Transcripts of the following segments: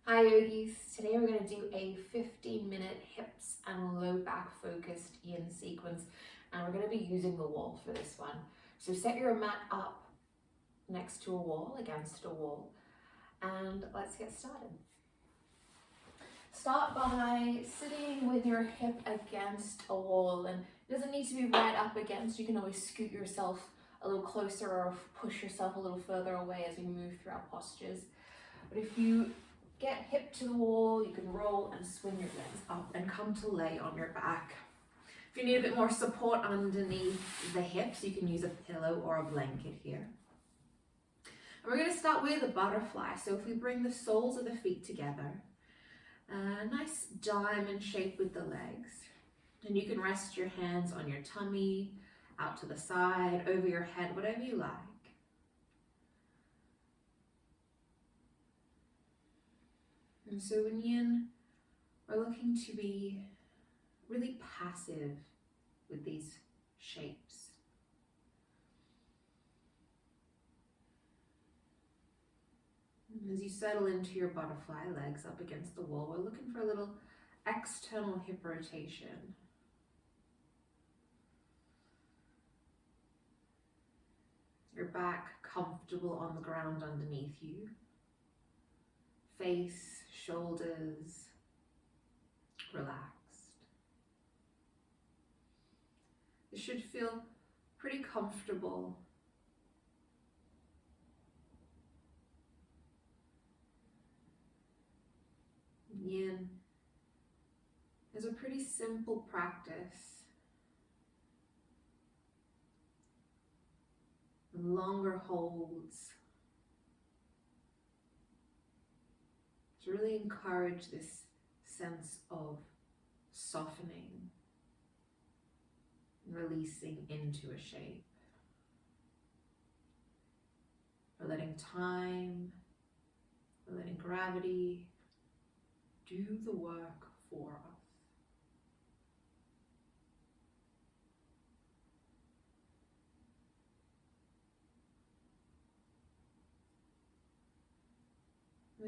Hi yogis, today we're going to do a 15-minute hips and low back focused yin sequence, and we're going to be using the wall for this one. So set your mat up next to a wall, against a wall, and let's get started. Start by sitting with your hip against a wall, and it doesn't need to be right up against. You can always scoot yourself a little closer or push yourself a little further away as we move through our postures. But if you get hip to the wall, you can roll and swing your legs up and come to lay on your back. If you need a bit more support underneath the hips, you can use a pillow or a blanket here. And we're going to start with a butterfly. So if we bring the soles of the feet together, a nice diamond shape with the legs. And you can rest your hands on your tummy, out to the side, over your head, whatever you like. And so in yin, we're looking to be really passive with these shapes. And as you settle into your butterfly, legs up against the wall, we're looking for a little external hip rotation. Your back comfortable on the ground underneath you. Face, shoulders, relaxed. It should feel pretty comfortable. Yin is a pretty simple practice. Longer holds to really encourage this sense of softening and releasing into a shape. We're letting time, we're letting gravity do the work for us.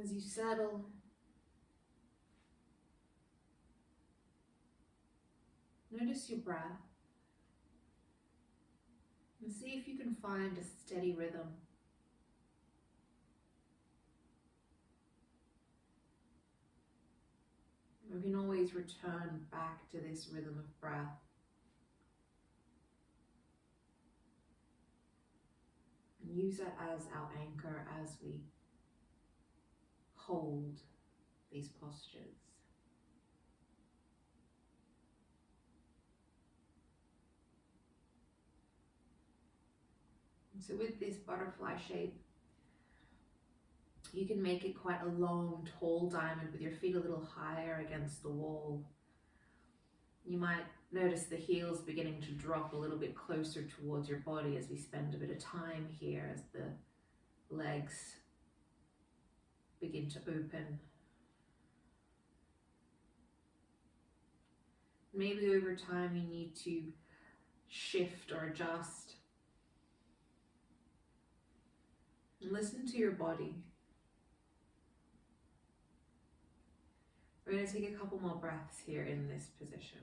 As you settle, notice your breath and see if you can find a steady rhythm. We can always return back to this rhythm of breath. And use it as our anchor as we hold these postures. And so with this butterfly shape, you can make it quite a long, tall diamond with your feet a little higher against the wall. You might notice the heels beginning to drop a little bit closer towards your body as we spend a bit of time here, as the legs begin to open. Maybe over time you need to shift or adjust. And listen to your body. We're going to take a couple more breaths here in this position.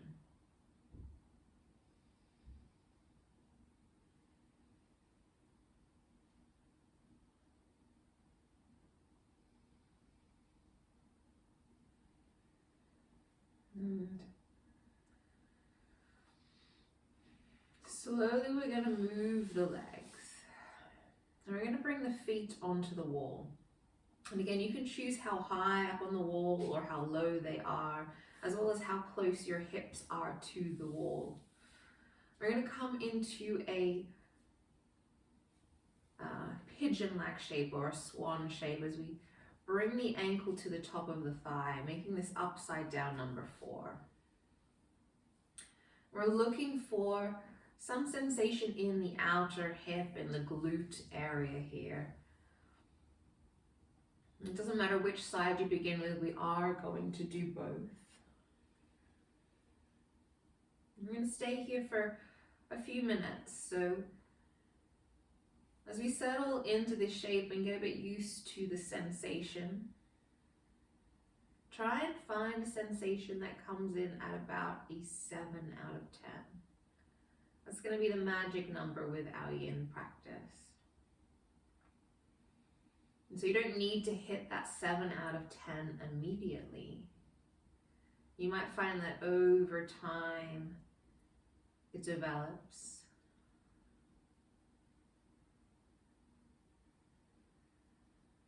And slowly we're going to move the legs. And we're going to bring the feet onto the wall. And again, you can choose how high up on the wall or how low they are, as well as how close your hips are to the wall. We're going to come into a pigeon-like shape or a swan shape as we bring the ankle to the top of the thigh, making this upside down number 4. We're looking for some sensation in the outer hip, in the glute area here. It doesn't matter which side you begin with, we are going to do both. We're going to stay here for a few minutes. So as we settle into this shape and get a bit used to the sensation, try and find a sensation that comes in at about a 7 out of 10. That's going to be the magic number with our yin practice. And so you don't need to hit that 7 out of 10 immediately. You might find that over time it develops.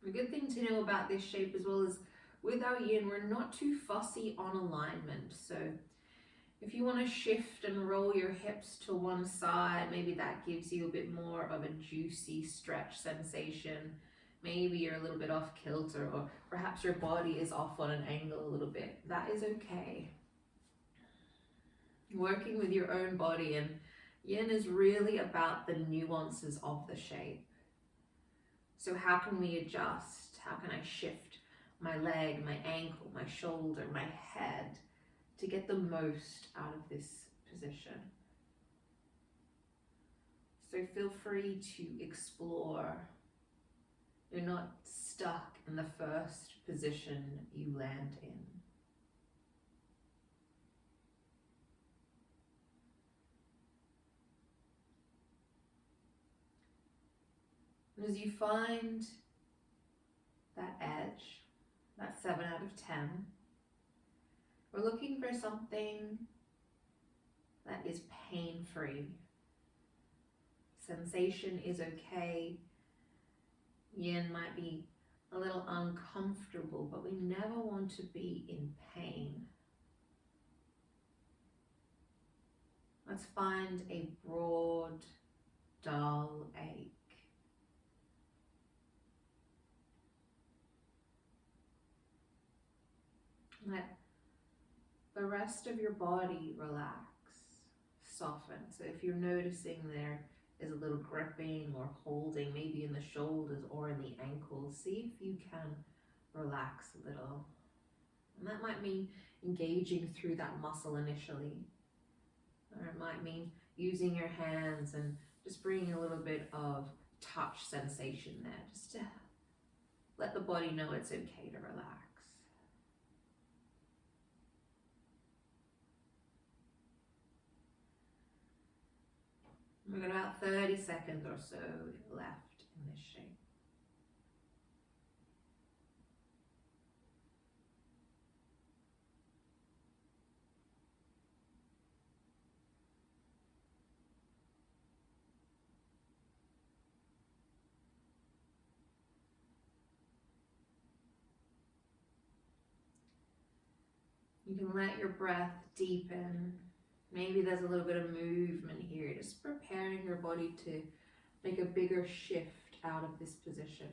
A good thing to know about this shape as well is with our yin, we're not too fussy on alignment. So if you want to shift and roll your hips to one side, maybe that gives you a bit more of a juicy stretch sensation. Maybe you're a little bit off kilter, or perhaps your body is off on an angle a little bit. That is okay. Working with your own body, and yin is really about the nuances of the shape. So how can we adjust? How can I shift my leg, my ankle, my shoulder, my head to get the most out of this position? So feel free to explore. You're not stuck in the first position you land in. And as you find that edge, that 7 out of 10, we're looking for something that is pain-free. Sensation is okay. Yin might be a little uncomfortable, but we never want to be in pain. Let's find a broad, dull ache. Let the rest of your body relax, soften. So if you're noticing there is a little gripping or holding, maybe in the shoulders or in the ankles, see if you can relax a little. And that might mean engaging through that muscle initially. Or it might mean using your hands and just bringing a little bit of touch sensation there, just to let the body know it's okay to relax. We've got about 30 seconds or so left in this shape. You can let your breath deepen. Maybe there's a little bit of movement here, just preparing your body to make a bigger shift out of this position.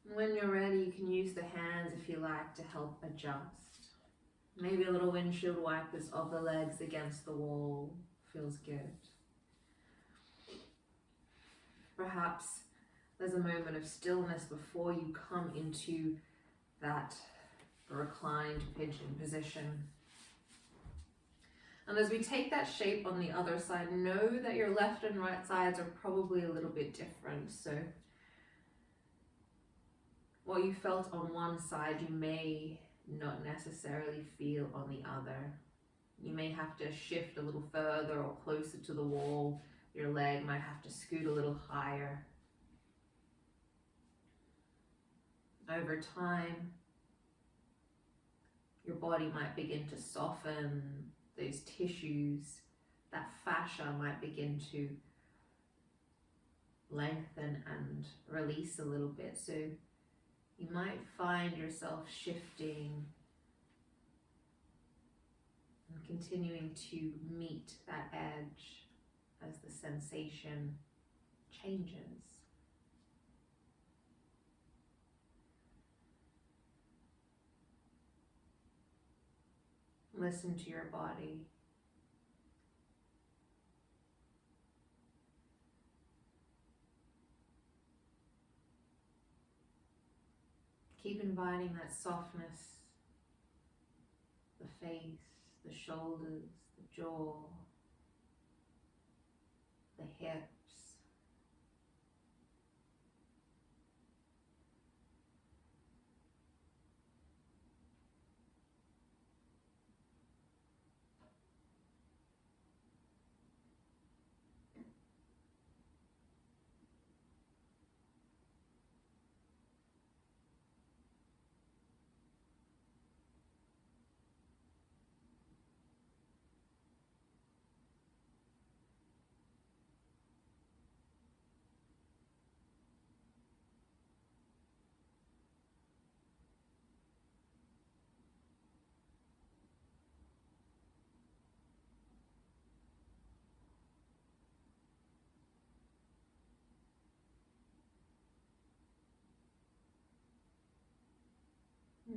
And when you're ready, you can use the hands, if you like, to help adjust. Maybe a little windshield wipers of the legs against the wall feels good. Perhaps there's a moment of stillness before you come into that reclined pigeon position. And as we take that shape on the other side, know that your left and right sides are probably a little bit different. So what you felt on one side, you may not necessarily feel on the other. You may have to shift a little further or closer to the wall. Your leg might have to scoot a little higher. Over time, your body might begin to soften. Those tissues, that fascia might begin to lengthen and release a little bit. So you might find yourself shifting and continuing to meet that edge as the sensation changes. Listen to your body. Keep inviting that softness, the face, the shoulders, the jaw, the hips.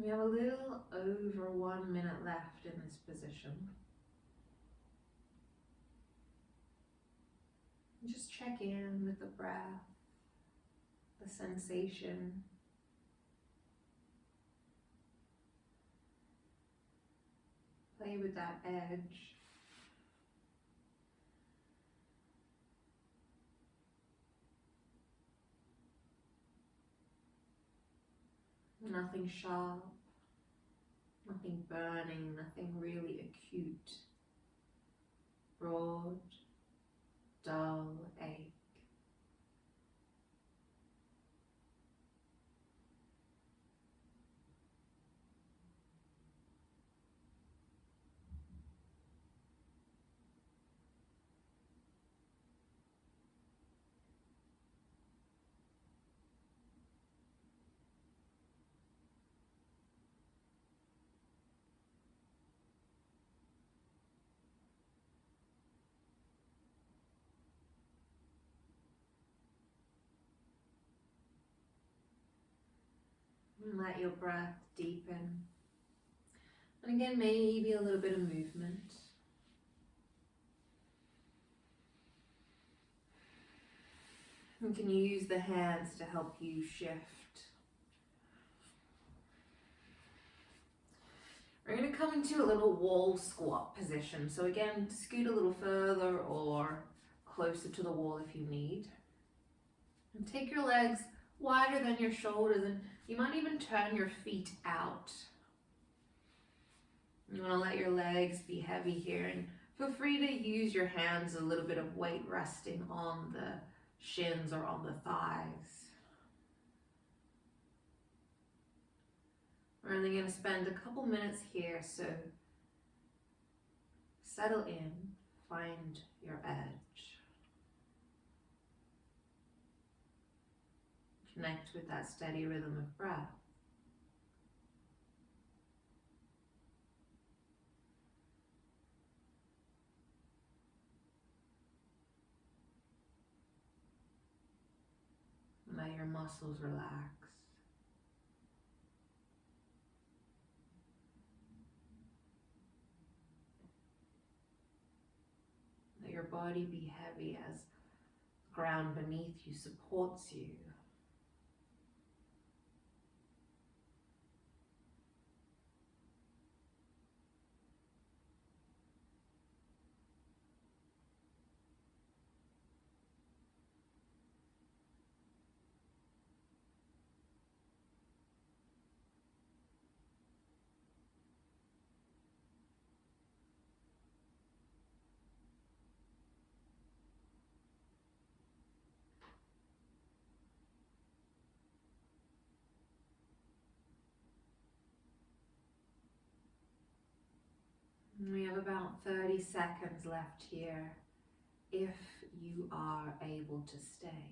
We have a little over 1 minute left in this position. Just check in with the breath, the sensation. Play with that edge. Nothing sharp, nothing burning, nothing really acute. Broad, dull ache. And let your breath deepen. And again, maybe a little bit of movement. You can use the hands to help you shift. We're going to come into a little wall squat position. So again, scoot a little further or closer to the wall if you need. And take your legs wider than your shoulders, and you might even turn your feet out. You want to let your legs be heavy here, and feel free to use your hands, a little bit of weight resting on the shins or on the thighs. We're only going to spend a couple minutes here, so settle in, find your edge. Connect with that steady rhythm of breath. Let your muscles relax. Let your body be heavy as the ground beneath you supports you. We have about 30 seconds left here, if you are able to stay.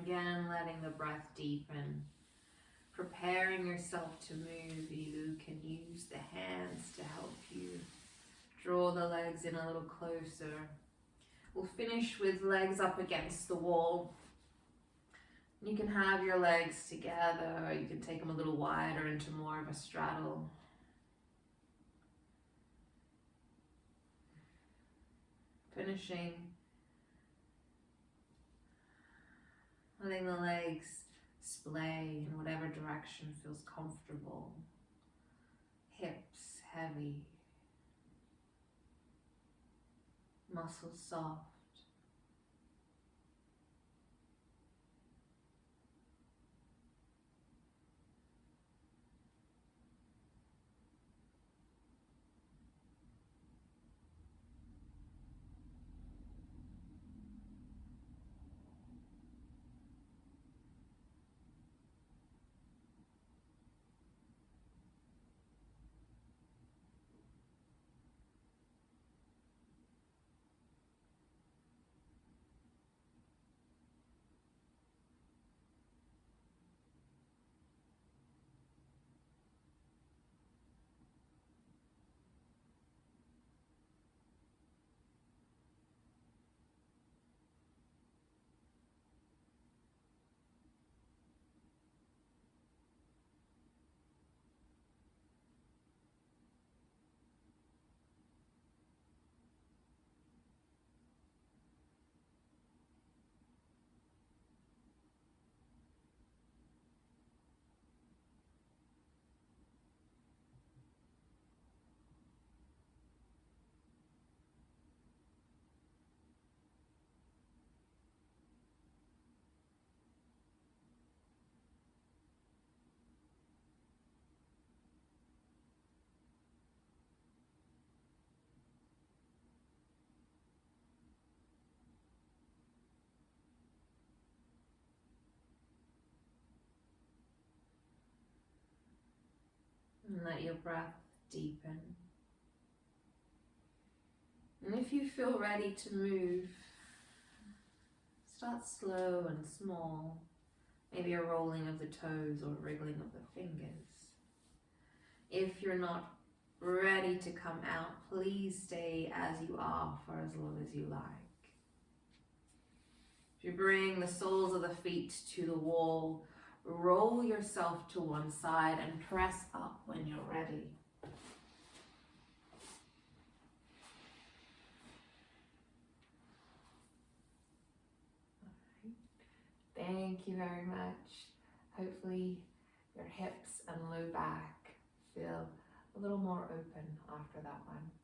Again, letting the breath deepen, preparing yourself to move. You can use the hands to help you draw the legs in a little closer. We'll finish with legs up against the wall. You can have your legs together, or you can take them a little wider into more of a straddle. Finishing. Letting the legs splay in whatever direction feels comfortable. Hips heavy. Muscles soft. And let your breath deepen. And if you feel ready to move, start slow and small. Maybe a rolling of the toes or wriggling of the fingers. If you're not ready to come out, please stay as you are for as long as you like. If you bring the soles of the feet to the wall, roll yourself to one side and press up when you're ready. Thank you very much. Hopefully your hips and low back feel a little more open after that one.